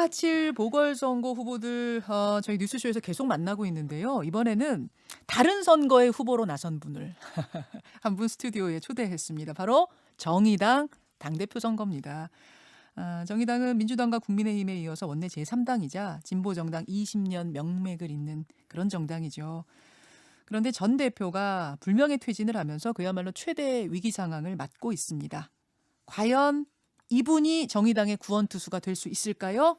4.7 보궐선거 후보들 저희 뉴스쇼에서 계속 만나고 있는데요. 이번에는 다른 선거의 후보로 나선 분을 한 분 스튜디오에 초대했습니다. 바로 정의당 당대표 선거입니다. 정의당은 민주당과 국민의힘에 이어서 원내 제3당이자 진보정당 20년 명맥을 잇는 그런 정당이죠. 그런데 전 대표가 불명예 퇴진을 하면서 그야말로 최대 위기 상황을 맞고 있습니다. 과연 이분이 정의당의 구원투수가 될 수 있을까요?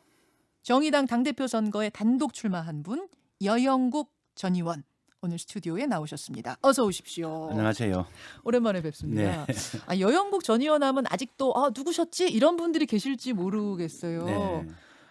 정의당 당대표 선거에 단독 출마한 분 여영국 전 의원 오늘 스튜디오에 나오셨습니다. 어서 오십시오. 안녕하세요. 오랜만에 뵙습니다. 네. 여영국 전 의원 하면 아직도 누구셨지? 이런 분들이 계실지 모르겠어요. 네.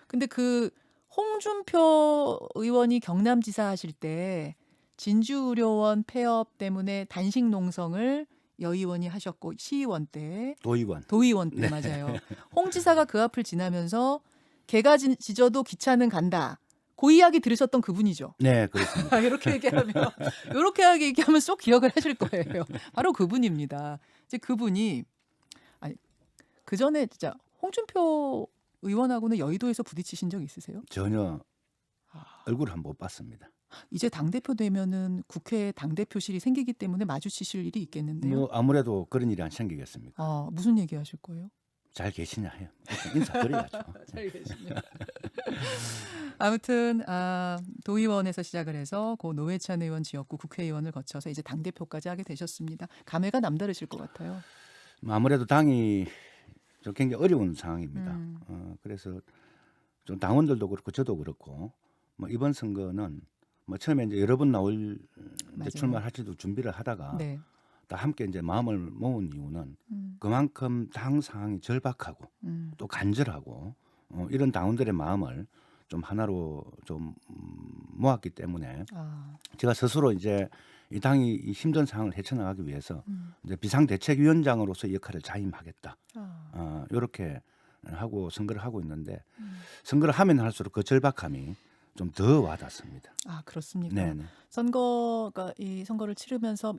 근데 그 홍준표 의원이 경남지사 하실 때 진주의료원 폐업 때문에 단식 농성을 여 의원이 하셨고 시의원 때 도의원 때 네. 맞아요. 홍 지사가 그 앞을 지나면서 개가 짖어도 기차는 간다. 그 이야기 들으셨던 그분이죠. 네, 그렇습니다. 이렇게 얘기하면 쏙 기억을 하실 거예요. 바로 그분입니다. 이제 그분이 그 전에 진짜 홍준표 의원하고는 여의도에서 부딪히신 적 있으세요? 전혀 얼굴을 한번 못 봤습니다. 이제 당대표 되면은 국회 당대표실이 생기기 때문에 마주치실 일이 있겠는데요. 뭐 아무래도 그런 일이 안 생기겠습니까? 무슨 얘기 하실 거예요? 잘 계시냐 해요. 인사드려야죠. 잘 계시네요. 아무튼 도의원에서 시작을 해서 고 노회찬 의원 지역구 국회의원을 거쳐서 이제 당대표까지 하게 되셨습니다. 감회가 남다르실 것 같아요. 아무래도 당이 좀 굉장히 어려운 상황입니다. 그래서 좀 당원들도 그렇고 저도 그렇고 뭐 이번 선거는 뭐 처음에 이제 여러 번 나올 맞아요. 출마할지도 준비를 하다가 네. 다 함께 이제 마음을 모은 이유는 그만큼 당 상황이 절박하고 또 간절하고 이런 당원들의 마음을 좀 하나로 좀 모았기 때문에 제가 스스로 이제 이 당이 이 힘든 상황을 헤쳐나가기 위해서 이제 비상대책위원장으로서 역할을 자임하겠다. 이렇게 하고 선거를 하고 있는데 선거를 하면 할수록 그 절박함이 좀 더 와닿습니다. 그렇습니까? 네네. 이 선거를 치르면서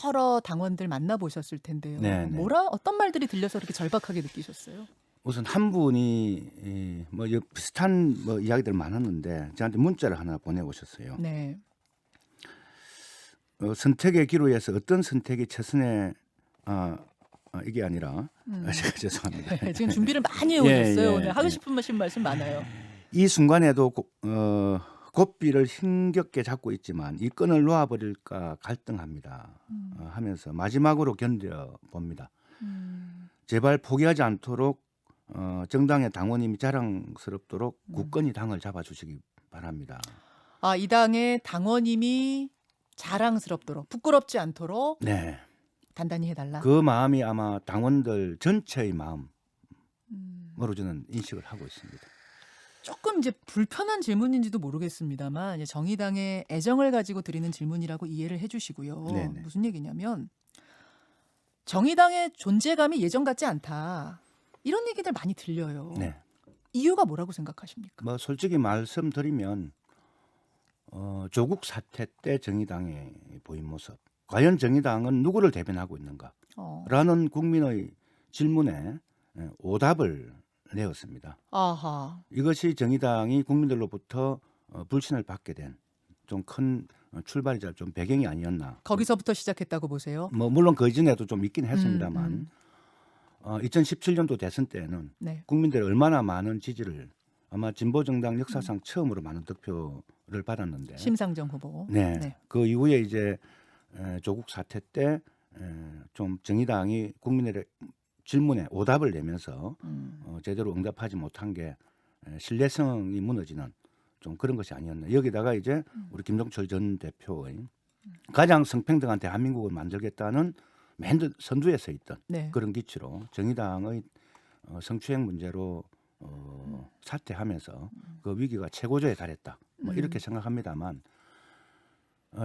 여러 당원들 만나보셨을 텐데요. 네네. 어떤 말들이 들려서 그렇게 절박하게 느끼셨어요? 우선 한 분이 뭐 비슷한 뭐 이야기들 많았는데 저한테 문자를 하나 보내오셨어요. 네. 선택의 기로에서 어떤 선택이 최선의 이게 아니라 제가 죄송합니다. 지금 준비를 많이 해오셨어요. 예, 오늘 하고 예. 싶은 말씀 많아요. 이 순간에도 고삐를 힘겹게 잡고 있지만 이 끈을 놓아버릴까 갈등합니다. 하면서 마지막으로 견뎌봅니다. 제발 포기하지 않도록 정당의 당원님이 자랑스럽도록 굳건히 당을 잡아주시기 바랍니다. 이 당의 당원님이 자랑스럽도록 부끄럽지 않도록 네, 단단히 해달라. 그 마음이 아마 당원들 전체의 마음으로 저는 인식을 하고 있습니다. 조금 이제 불편한 질문인지도 모르겠습니다만 이제 정의당의 애정을 가지고 드리는 질문이라고 이해를 해주시고요. 네네. 무슨 얘기냐면 정의당의 존재감이 예전 같지 않다. 이런 얘기들 많이 들려요. 네. 이유가 뭐라고 생각하십니까? 뭐 솔직히 말씀드리면 조국 사태 때 정의당의 보인 모습, 과연 정의당은 누구를 대변하고 있는가? 라는 국민의 질문에 오답을 내었습니다. 이것이 정의당이 국민들로부터 불신을 받게 된 좀 큰 출발이자 좀 배경이 아니었나. 거기서부터 시작했다고 보세요. 뭐 물론 그 이전에도 좀 있긴 했습니다만 2017년도 대선 때는 네. 국민들이 얼마나 많은 지지를 아마 진보정당 역사상 처음으로 많은 득표를 받았는데 심상정 후보. 네. 그 이후에 이제 조국 사태 때 좀 정의당이 국민들의 질문에 오답을 내면서 제대로 응답하지 못한 게 신뢰성이 무너지는 좀 그런 것이 아니었나. 여기다가 이제 우리 김종철 전 대표의 가장 성평등한 대한민국을 만들겠다는 맨 선두에 서 있던 그런 기치로 정의당의 성추행 문제로 사퇴하면서 그 위기가 최고조에 달했다. 뭐 이렇게 생각합니다만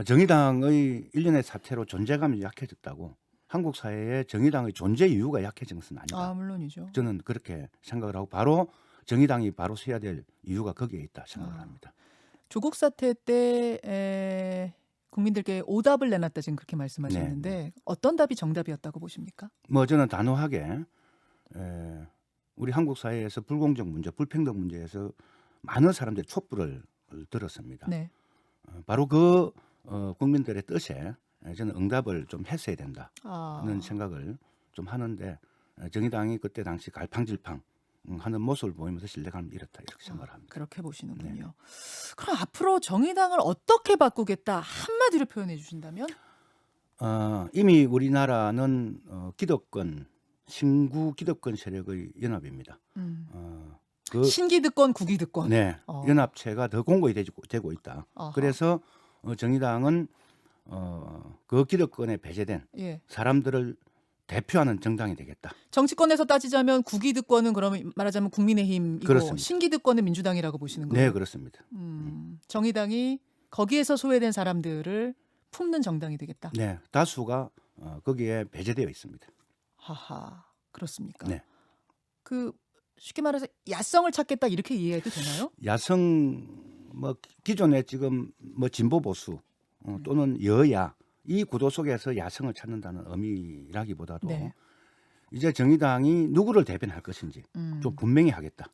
정의당의 일련의 사태로 존재감이 약해졌다고 한국 사회에 정의당의 존재 이유가 약해진 것은 아니다. 물론이죠. 저는 그렇게 생각을 하고 바로 정의당이 바로 서야 될 이유가 거기에 있다 생각을 합니다. 조국 사태 때 국민들께 오답을 내놨다 지금 그렇게 말씀하셨는데 어떤 답이 정답이었다고 보십니까? 뭐 저는 단호하게 우리 한국 사회에서 불공정 문제, 불평등 문제에서 많은 사람들이 촛불을 들었습니다. 네. 바로 그 국민들의 뜻에 저는 응답을 좀 했어야 된다는 아, 생각을 좀 하는데 정의당이 그때 당시 갈팡질팡 하는 모습을 보이면서 신뢰감을 잃었다 이렇게 생각을 합니다. 그렇게 보시는군요. 네. 그럼 앞으로 정의당을 어떻게 바꾸겠다 한마디로 표현해 주신다면? 이미 우리나라는 기득권, 신구 기득권 세력의 연합입니다. 그 신기득권, 국기득권. 네, 어. 연합체가 더 공고히 되고 있다. 아하. 그래서 정의당은 그 기득권에 배제된 예. 사람들을 대표하는 정당이 되겠다. 정치권에서 따지자면 국기득권은 그러면 말하자면 국민의힘이고 그렇습니다. 신기득권은 민주당이라고 보시는 거예요. 네, 그렇습니다. 정의당이 거기에서 소외된 사람들을 품는 정당이 되겠다. 네, 다수가 거기에 배제되어 있습니다. 하하, 그렇습니까? 네. 그 쉽게 말해서 야성을 찾겠다 이렇게 이해해도 되나요? 야성 뭐 기존에 지금 뭐 진보 보수 또는 여야 이 구도 속에서 야성을 찾는다는 의미라기보다도 네. 이제 정의당이 누구를 대변할 것인지 좀 분명히 하겠다.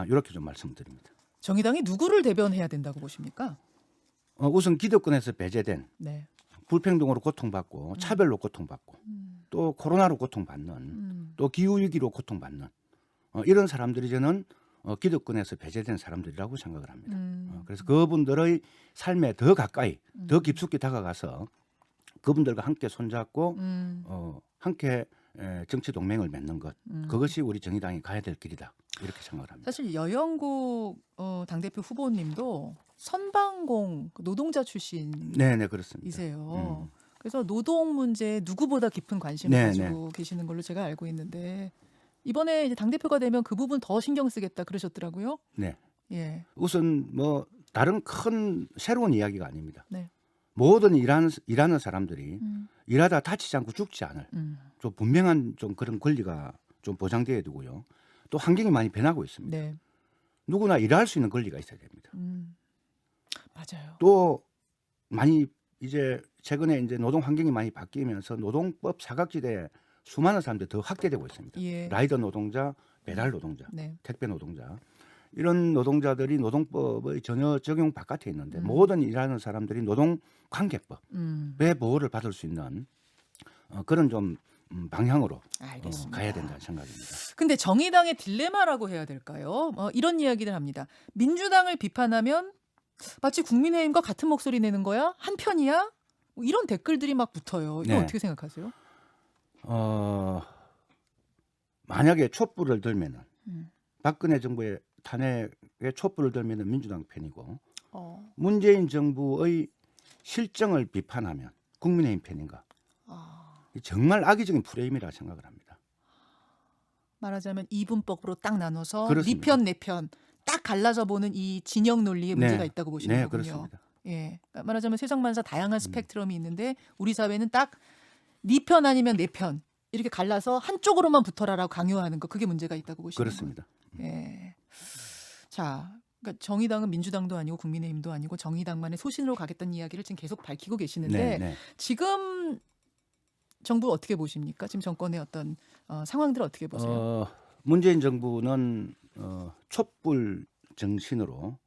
이렇게 좀 말씀드립니다. 정의당이 누구를 대변해야 된다고 보십니까? 우선 기득권에서 배제된 네. 불평등으로 고통받고 차별로 고통받고 또 코로나로 고통받는 또 기후위기로 고통받는 이런 사람들이 저는 기득권에서 배제된 사람들이라고 생각을 합니다. 그래서 그분들의 삶에 더 가까이 더 깊숙이 다가가서 그분들과 함께 손잡고 함께 정치 동맹을 맺는 것 그것이 우리 정의당이 가야 될 길이다 이렇게 생각을 합니다. 사실 여영국 당대표 후보님도 선방공 노동자 출신이세요. 네, 그렇습니다. 그래서 노동 문제에 누구보다 깊은 관심을 네, 가지고 계시는 걸로 제가 알고 있는데 이번에 이제 당대표가 되면 그 부분 더 신경 쓰겠다 그러셨더라고요. 네. 예. 우선 뭐 다른 큰 새로운 이야기가 아닙니다. 네. 모든 일하는 사람들이 일하다 다치지 않고 죽지 않을 좀 분명한 좀 그런 권리가 좀 보장돼야 되고요. 또 환경이 많이 변하고 있습니다. 네. 누구나 일할 수 있는 권리가 있어야 됩니다. 맞아요. 또 많이 이제 최근에 이제 노동 환경이 많이 바뀌면서 노동법 사각지대에 수많은 사람들이 더 확대되고 있습니다. 예. 라이더 노동자, 배달 노동자, 네. 택배 노동자 이런 노동자들이 노동법의 전혀 적용 바깥에 있는데 모든 일하는 사람들이 노동관계법의 보호를 받을 수 있는 그런 좀 방향으로 알겠습니다. 가야 된다는 생각입니다. 근데 정의당의 딜레마라고 해야 될까요? 이런 이야기를 합니다. 민주당을 비판하면 마치 국민의힘과 같은 목소리 내는 거야? 한 편이야? 뭐 이런 댓글들이 막 붙어요. 이거 네. 어떻게 생각하세요? 만약에 촛불을 들면은 박근혜 정부의 탄핵에 촛불을 들면은 민주당 편이고 문재인 정부의 실정을 비판하면 국민의힘 편인가? 정말 악의적인 프레임이라 생각을 합니다. 말하자면 이분법으로 딱 나눠서 그렇습니다. 네 편, 내 편 딱 갈라서 보는 이 진영 논리에 문제가 있다고 보시는 네, 거군요. 그렇습니다. 예, 그러니까 말하자면 세상만사 다양한 스펙트럼이 있는데 우리 사회는 딱 네 편 아니면 내 편 이렇게 갈라서 한쪽으로만 붙어라라고 강요하는 거 그게 문제가 있다고 보시는 거예요. 그렇습니다. 예. 자, 그러니까 정의당은 민주당도 아니고 국민의힘도 아니고 정의당만의 소신으로 가겠다는 이야기를 지금 계속 밝히고 계시는데 네. 지금 정부 어떻게 보십니까? 지금 정권의 어떤 상황들 어떻게 보세요? 문재인 정부는 촛불 정신으로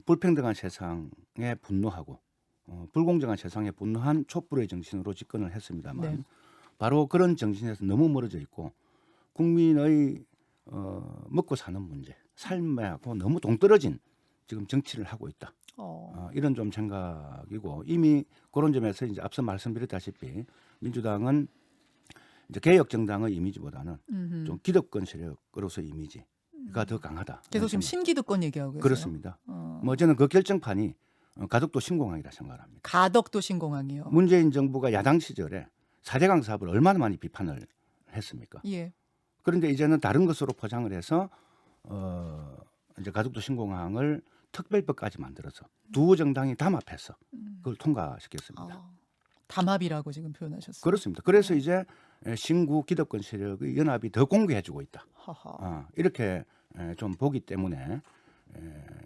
불평등한 세상에 분노하고 불공정한 세상에 분노한 촛불의 정신으로 집권을 했습니다만 네. 바로 그런 정신에서 너무 멀어져 있고 국민의 먹고 사는 문제, 삶하고 너무 동떨어진 지금 정치를 하고 있다. 이런 좀 생각이고 이미 그런 점에서 이제 앞서 말씀드렸다시피 민주당은 이제 개혁 정당의 이미지보다는 좀 기득권 세력으로서의 이미지가 더 강하다. 계속 지금 신기득권 얘기하고 계세요. 그렇습니다. 뭐 저는 그 결정판이 가덕도 신공항이라 생각을 합니다. 가덕도 신공항이요. 문재인 정부가 야당 시절에 4대강 사업을 얼마나 많이 비판을 했습니까? 예. 그런데 이제는 다른 것으로 포장을 해서 이제 가덕도 신공항을 특별법까지 만들어서 두 정당이 담합해서 그걸 통과시켰습니다. 담합이라고 지금 표현하셨어요. 그렇습니다. 그래서 이제 신구 기득권 세력의 연합이 더 공개해주고 있다. 이렇게 좀 보기 때문에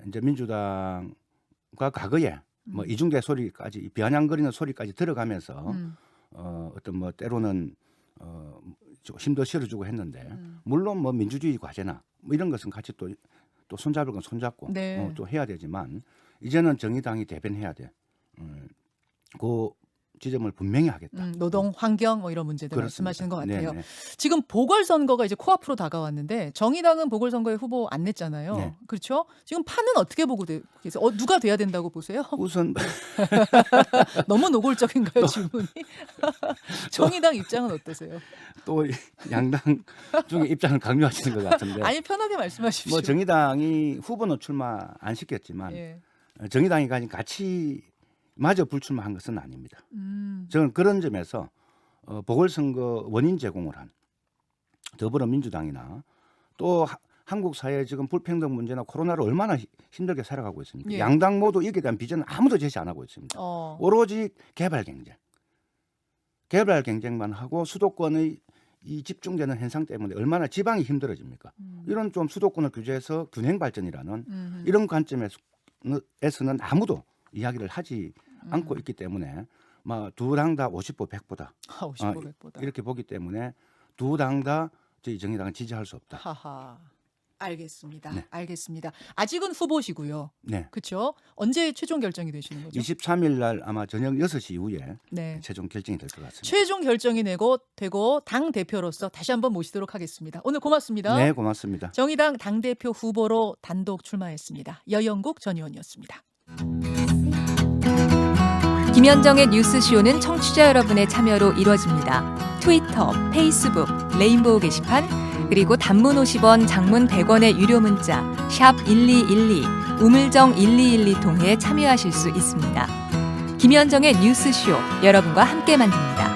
이제 민주당과 과거에 뭐 이중대 소리까지 비아냥거리는 소리까지 들어가면서 어떤 뭐 때로는 좀 힘도 실어주고 했는데 물론 뭐 민주주의 과제나 뭐 이런 것은 같이 또 손잡을 건 손잡고 네. 또 해야 되지만 이제는 정의당이 대변해야 돼. 그 지점을 분명히 하겠다. 노동 환경 뭐 이런 문제들 그렇습니다. 말씀하시는 것 같아요. 네네. 지금 보궐선거가 이제 코앞으로 다가왔는데 정의당은 보궐선거에 후보 안 냈잖아요. 네. 그렇죠? 지금 판은 어떻게 보고 계세요? 누가 돼야 된다고 보세요? 우선 너무 노골적인가요, 질문이? 정의당 입장은 어떠세요? 또 양당 중에 입장을 강요하시는 것 같은데 아니 편하게 말씀하십시오. 뭐 정의당이 후보는 출마 안 시켰지만 예. 정의당이 가진 가치마저 불출마한 것은 아닙니다. 음. 저는 그런 점에서 보궐선거 원인 제공을 한 더불어민주당이나 또 한국 사회 지금 불평등 문제나 코로나를 얼마나 힘들게 살아가고 있습니까? 예. 양당 모두 이게 대한 비전은 아무도 제시 안 하고 있습니다. 오로지 개발 경쟁만 하고 수도권의 이 집중되는 현상 때문에 얼마나 지방이 힘들어집니까? 이런 좀 수도권을 규제해서 균형 발전이라는 이런 관점에서는 아무도 이야기를 하지 않고 있기 때문에 두 당 다 50보 100보다 50보 100보다. 이렇게 보기 때문에 두 당 다 저희 정의당은 지지할 수 없다. 하하. 알겠습니다. 네. 알겠습니다. 아직은 후보시고요. 네. 그렇죠? 언제 최종 결정이 되시는 거죠? 23일 날 아마 저녁 6시 이후에 네. 최종 결정이 될 것 같습니다. 최종 결정이 되고 당 대표로서 다시 한번 모시도록 하겠습니다. 오늘 고맙습니다. 네, 고맙습니다. 정의당 당대표 후보로 단독 출마했습니다. 여영국 전 의원이었습니다. 김현정의 뉴스쇼는 청취자 여러분의 참여로 이루어집니다. 트위터, 페이스북, 레인보우 게시판, 그리고 단문 50원, 장문 100원의 유료 문자 샵 1212, 우물정 1212 통해 참여하실 수 있습니다. 김현정의 뉴스쇼, 여러분과 함께 만듭니다.